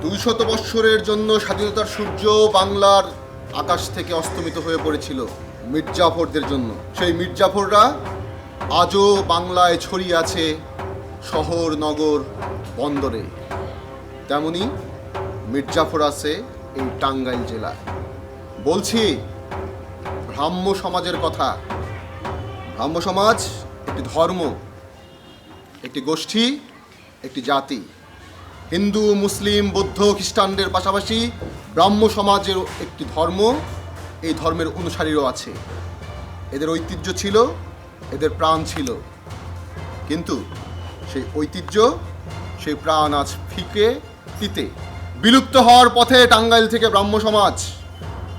200 বৎসরের জন্য স্বাধীনতার সূর্য বাংলার আকাশ থেকে অস্তমিত হয়ে পড়েছিল মির্জাফরদের জন্য। সেই মির্জাফররা আজও বাংলায় ছড়িয়ে আছে শহর নগর বন্দরে। তেমনি মির্জাফর আছে এই টাঙ্গাইল জেলায়। বলছি ব্রাহ্ম সমাজের কথা। ব্রাহ্ম সমাজ একটি ধর্ম, একটি গোষ্ঠী, একটি জাতি। হিন্দু, মুসলিম, বৌদ্ধ, খ্রিস্টানদের পাশাপাশি ব্রাহ্ম সমাজের একটি ধর্ম, এই ধর্মের অনুসারীরও আছে। এদের ঐতিহ্য ছিল, এদের প্রাণ ছিল, কিন্তু সেই ঐতিহ্য, সেই প্রাণ আজ ফিকে তিতে বিলুপ্ত হওয়ার পথে টাঙ্গাইল থেকে ব্রাহ্ম সমাজ।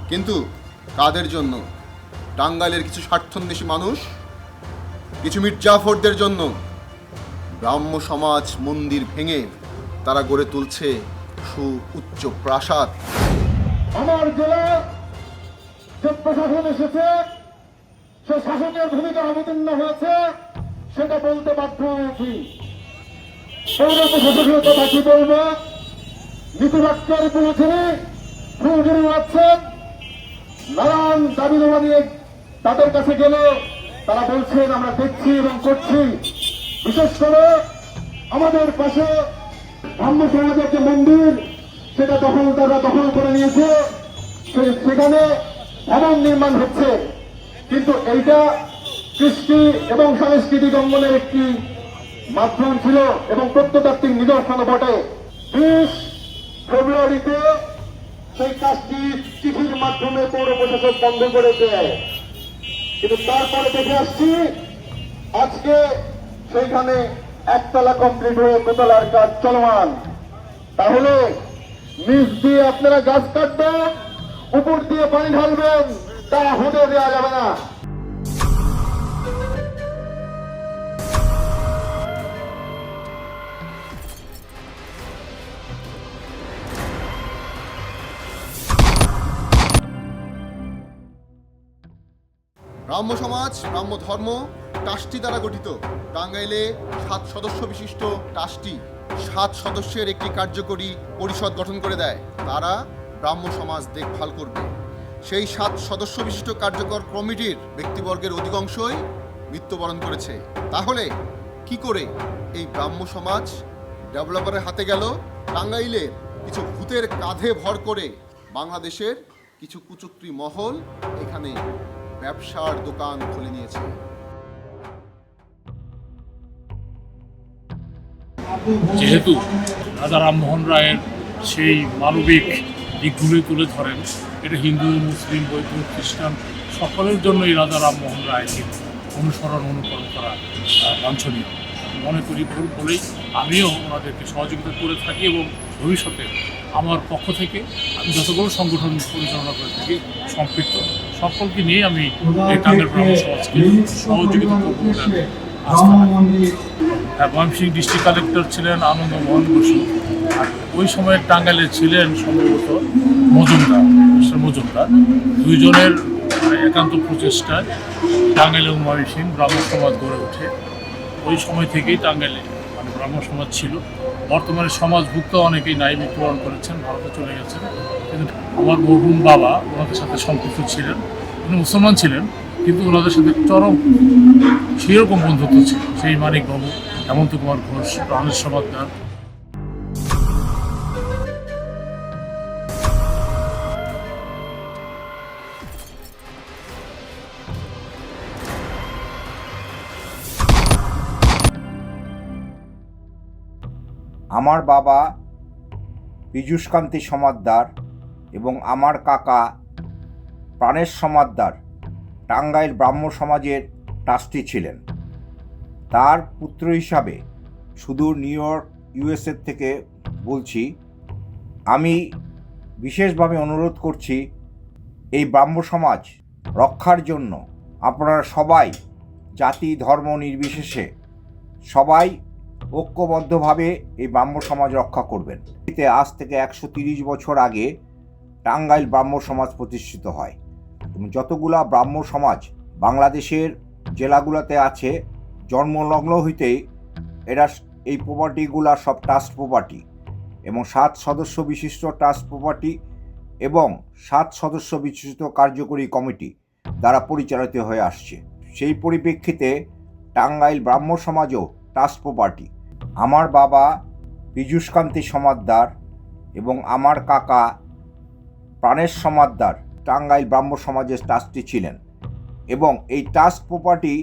কিন্তু কাদের জন্য? টাঙ্গাইলের কিছু স্বার্থন্বেষী মানুষ, কিছু মির্জাফরদের জন্য ব্রাহ্ম সমাজ মন্দির ভেঙে তারা গড়ে তুলছে সুউচ্চ প্রাসাদ। আমার জেলায় যে প্রশাসন এসেছে, সে শাসকের ভূমিকা অবতীর্ণ হয়েছে, সেটা বলতে বাধ্য হয়েছি। পৌর প্রশাসনের কথা কি বলবো? নীতিবাক্যের বিরোধী ফুলগিরি আছেন, নানান দাবি দেওয়া নিয়ে তাদের কাছে গেলে তারা বলছেন আমরা দেখছি এবং করছি। বিশেষ করে আমাদের পাশে ব্রাহ্ম সমাজের যে মন্দির, সেটা তারা দখল করে নিয়েছে, সেখানে ভবন নির্মাণ হচ্ছে। কিন্তু এইটা কৃষ্টি এবং সাংস্কৃতিক অঙ্গনের একটি মাধ্যম ছিল এবং প্রত্নতাত্ত্বিক নিদর্শন বটে। 20 ফেব্রুয়ারিতে সেই কাজটি চিঠির মাধ্যমে পৌর প্রশাসক বন্ধ করে দেয়। কিন্তু তারপরে দেখে আসছি আজকে সেইখানে একতলা কমপ্লিট হয়ে দোতলার কাজ চলমান। তাহলে নিচ দিয়ে আপনারা গাছ কাটবেন, উপর দিয়ে পানি ঢালবেন, তা হতে দেওয়া যাবে না। ব্রাহ্ম সমাজ, ব্রাহ্ম ধর্ম ট্রাস্টি দ্বারা গঠিত। টাঙ্গাইলে 7 সদস্য বিশিষ্ট ট্রাস্টি 7 সদস্যের একটি কার্যকরী পরিষদ গঠন করে দেয়। তারা ব্রাহ্ম সমাজ দেখভাল করবে। সেই 7 সদস্য বিশিষ্ট কার্যকর কমিটির ব্যক্তিবর্গের অধিকাংশই মৃত্যুবরণ করেছে। তাহলে কি করে এই ব্রাহ্ম সমাজ ডেভেলপারের হাতে গেল? টাঙ্গাইলের কিছু ভূতের কাঁধে ভর করে বাংলাদেশের কিছু কুচক্রী মহল এখানে ব্যবসার দোকান খুলে নিয়েছে। যেহেতু রাজা রামমোহন রায়ের সেই মানবিক দিকগুলোই তুলে ধরেন, এটা হিন্দু, মুসলিম, বৌদ্ধ, খ্রিস্টান সকলের জন্যই রাজা রামমোহন রায়কে অনুকরণ করা বাঞ্ছনীয় মনে করি বলেই আমিও ওনাদেরকে সহযোগিতা করে থাকি এবং ভবিষ্যতে আমার পক্ষ থেকে আমি যতগুলো সংগঠন পরিচালনা করে থাকি সম্পৃক্ত সকলকে নিয়ে আমি এই টাঙ্গাইল ব্রাহ্ম সমাজকে সহযোগিতা করব বলে ময়মনসিংহ ডিস্ট্রিক্ট কালেক্টর ছিলেন আনন্দ মোহন বসু, আর ওই সময় টাঙ্গাইলে ছিলেন সম্ভবত মজুমদার। দুইজনের একান্ত প্রচেষ্টায় টাঙ্গাইল এবং ময়মনসিংহ ব্রাহ্ম সমাজ গড়ে ওঠে। ওই সময় থেকেই টাঙ্গাইলে ব্রাহ্ম সমাজ ছিল। বর্তমানে সমাজভুক্ত অনেকেই নাই মৃত্যুবরণ করেছেন, ভারতে চলে গেছেন। কিন্তু আমার মরহুম বাবা ওনাদের সাথে সম্পৃক্ত ছিলেন, উনি মুসলমান ছিলেন, কিন্তু ওনাদের সাথে চরম সেরকম বন্ধুত্ব ছিল। সেই মানিকবাবু, হেমন্ত কুমার ঘোষ, প্রাণেশ সমাদদার। আমার বাবা পীযূষকান্তি সমাদদার এবং আমার কাকা প্রাণেশ সমাদদার টাঙ্গাইল ব্রাহ্ম সমাজের ট্রাস্টি ছিলেন। তার পুত্র হিসাবে সুদূর নিউ ইয়র্ক ইউএসএ থেকে বলছি, আমি বিশেষভাবে অনুরোধ করছি এই ব্রাহ্ম সমাজ রক্ষার জন্য আপনারা সবাই জাতি ধর্ম নির্বিশেষে সবাই ঐক্যবদ্ধভাবে এই ব্রাহ্ম সমাজ রক্ষা করবেন। আজ থেকে 130 বছর আগে টাঙ্গাইল ব্রাহ্ম সমাজ প্রতিষ্ঠিত হয়। যতগুলা ব্রাহ্ম সমাজ বাংলাদেশের জেলাগুলোতে আছে, জন্মলগ্ন হইতেই এরা এই প্রপার্টিগুলা সব ট্রাস্ট প্রপার্টি। এবং 7 সদস্য বিশিষ্ট ট্রাস্ট প্রপার্টি এবং 7 সদস্য বিশিষ্ট কার্যকরী কমিটি দ্বারা পরিচালিত হয়ে আসছে। সেই পরিপ্রেক্ষিতে টাঙ্গাইল ব্রাহ্ম সমাজও ট্রাস্ট প্রপার্টি। আমার বাবা পীযূষকান্তি সমাদ্দার এবং আমার কাকা প্রাণেশ সমাদ্দার টাঙ্গাইল ব্রাহ্ম সমাজের ট্রাস্টি ছিলেন এবং এই ট্রাস্ট প্রপার্টি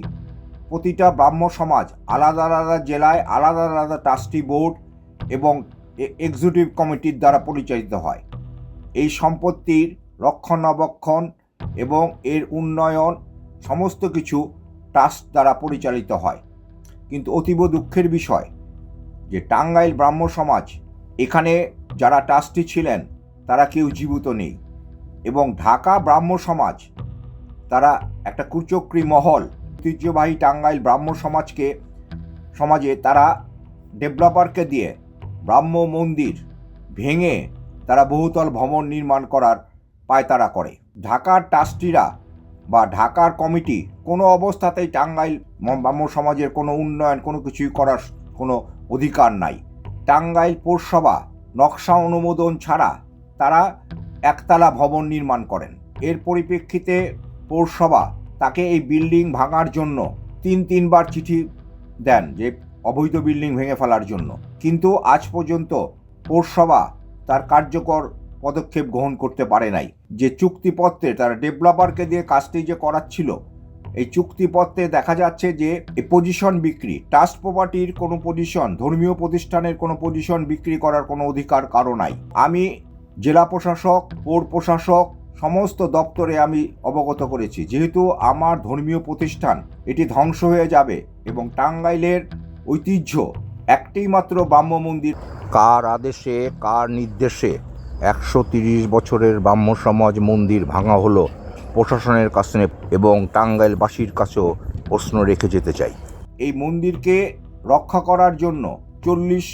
প্রতিটা ব্রাহ্ম সমাজ আলাদা আলাদা জেলায় আলাদা আলাদা ট্রাস্টি বোর্ড এবং এক্সিকিউটিভ কমিটির দ্বারা পরিচালিত হয়। এই সম্পত্তির রক্ষণাবেক্ষণ এবং এর উন্নয়ন সমস্ত কিছু ট্রাস্ট দ্বারা পরিচালিত হয়। কিন্তু অতীব দুঃখের বিষয় যে টাঙ্গাইল ব্রাহ্ম সমাজ এখানে যারা ট্রাস্টি ছিলেন তারা কেউ জীবিত নেই এবং ঢাকা ব্রাহ্ম সমাজ তারা একটা কুচক্রী মহল ঐতিহ্যবাহী টাঙ্গাইল ব্রাহ্ম সমাজে তারা ডেভেলপারকে দিয়ে ব্রাহ্ম মন্দির ভেঙে তারা বহুতল ভবন নির্মাণ করার পায়তারা করে। ঢাকার ট্রাস্টিরা বা ঢাকার কমিটি কোনো অবস্থাতেই টাঙ্গাইল ব্রাহ্ম সমাজের কোনো উন্নয়ন কোনো কিছুই করার কোনো অধিকার নাই। টাঙ্গাইল পৌরসভা নকশা অনুমোদন ছাড়া তারা একতলা ভবন নির্মাণ করেন। এর পরিপ্রেক্ষিতে পৌরসভা তাকে এই বিল্ডিং ভাঙার জন্য তিনবার চিঠি দেন যে অবৈধ বিল্ডিং ভেঙে ফেলার জন্য, কিন্তু আজ পর্যন্ত পৌরসভা তার কার্যকর পদক্ষেপ গ্রহণ করতে পারে নাই। যে চুক্তিপত্রে তারা ডেভেলপারকে দিয়ে কাজটি যে করাচ্ছিল, এই চুক্তিপত্রে দেখা যাচ্ছে যে এই পজিশন বিক্রি, ট্রাস্ট প্রপার্টির কোনো পজিশন, ধর্মীয় প্রতিষ্ঠানের কোনো পজিশন বিক্রি করার কোনো অধিকার কারো নাই। আমি জেলা প্রশাসক, পৌর প্রশাসক সমস্ত দপ্তরে আমি অবগত করেছি, যেহেতু আমার ধর্মীয় প্রতিষ্ঠান এটি ধ্বংস হয়ে যাবে এবং টাঙ্গাইলের ঐতিহ্য একটি মাত্র ব্রাহ্ম মন্দির। কার আদেশে কার নির্দেশে 130 বছরের ব্রাহ্ম সমাজ মন্দির ভাঙা হলো প্রশাসনের কাছে এবং টাঙ্গাইলবাসীর কাছেও প্রশ্ন রেখে যেতে চাই। এই মন্দিরকে রক্ষা করার জন্য 40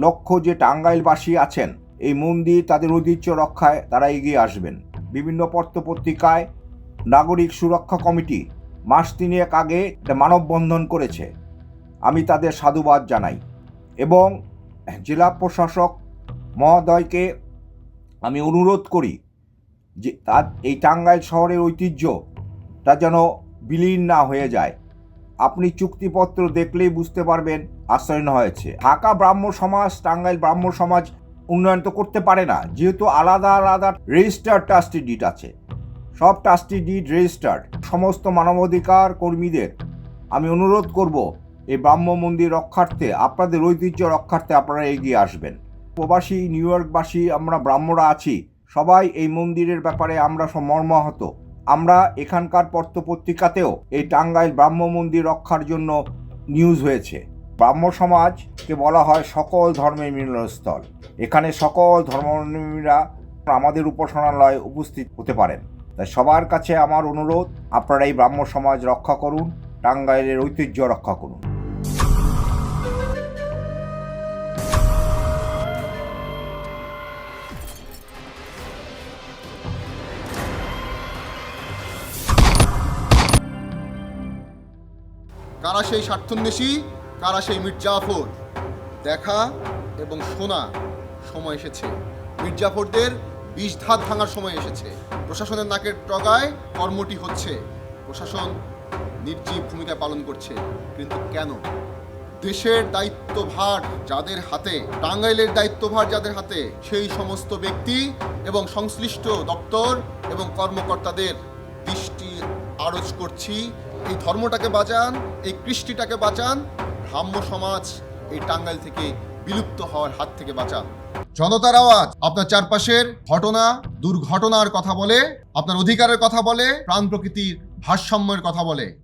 লক্ষ যে টাঙ্গাইলবাসী আছেন, এই মন্দির তাদের ঐতিহ্য রক্ষায় তারা এগিয়ে আসবেন। বিভিন্ন পত্রপত্রিকায় নাগরিক সুরক্ষা কমিটি মাস 3 আগে মানববন্ধন করেছে, আমি তাদের সাধুবাদ জানাই এবং জেলা প্রশাসক মহোদয়কে আমি অনুরোধ করি যে তার এই টাঙ্গাইল শহরের ঐতিহ্যটা যেন বিলীন না হয়ে যায়। আপনি চুক্তিপত্র দেখলেই বুঝতে পারবেন আশ্চর্য হয়েছে। ঢাকা ব্রাহ্ম সমাজ টাঙ্গাইল ব্রাহ্ম সমাজ উন্নয়ন তো করতে পারে না, যেহেতু আলাদা আলাদা রেজিস্টার্ড ট্রাস্টি ডিড আছে, সব ট্রাস্টি ডিড রেজিস্টার্ড। সমস্ত মানবাধিকার কর্মীদের আমি অনুরোধ করব এই ব্রাহ্ম মন্দির রক্ষার্থে, আপনাদের ঐতিহ্য রক্ষার্থে আপনারা এগিয়ে আসবেন। প্রবাসী নিউ ইয়র্কবাসী আমরা ব্রাহ্মরা আছি, সবাই এই মন্দিরের ব্যাপারে আমরা মর্মাহত। আমরা এখানকার পত্রপত্রিকাতেও এই টাঙ্গাইল ব্রাহ্ম মন্দির রক্ষার জন্য নিউজ হয়েছে। ব্রাহ্ম সমাজকে বলা হয় সকল ধর্মের মিলনস্থল। এখানে সকল ধর্মাবলম্বীরা আমাদের উপাসনালয়ে উপস্থিত হতে পারেন। তাই সবার কাছে আমার অনুরোধ, আপনারা এই ব্রাহ্ম সমাজ রক্ষা করুন, টাঙ্গাইলের ঐতিহ্য রক্ষা করুন। কারা সেই স্বার্থন্বেষী, কারা সেই মির্জাফর, দেখা এবং শোনা সময় এসেছে। মির্জাফরদের বিষধাত ভাঙার সময় এসেছে। প্রশাসনের নাকের টগায় কর্মটি হচ্ছে, প্রশাসন নির্জীব ভূমিকা পালন করছে। কিন্তু কেন? দেশের দায়িত্বভার যাদের হাতে, টাঙ্গাইলের দায়িত্বভার যাদের হাতে, সেই সমস্ত ব্যক্তি এবং সংশ্লিষ্ট দপ্তর এবং কর্মকর্তাদের দৃষ্টি আরোজ করছি, এই ধর্মটাকে বাঁচান, এই কৃষ্টিটাকে বাঁচান, ব্রাহ্ম সমাজ এই টাঙ্গাইল থেকে বিলুপ্ত হওয়ার হাত থেকে বাঁচান। জনতার আওয়াজ আপনার চারপাশের ঘটনা, দুর্ঘটনার কথা বলে, আপনার অধিকারের কথা বলে, প্রাণ প্রকৃতির ভারসাম্যের কথা বলে।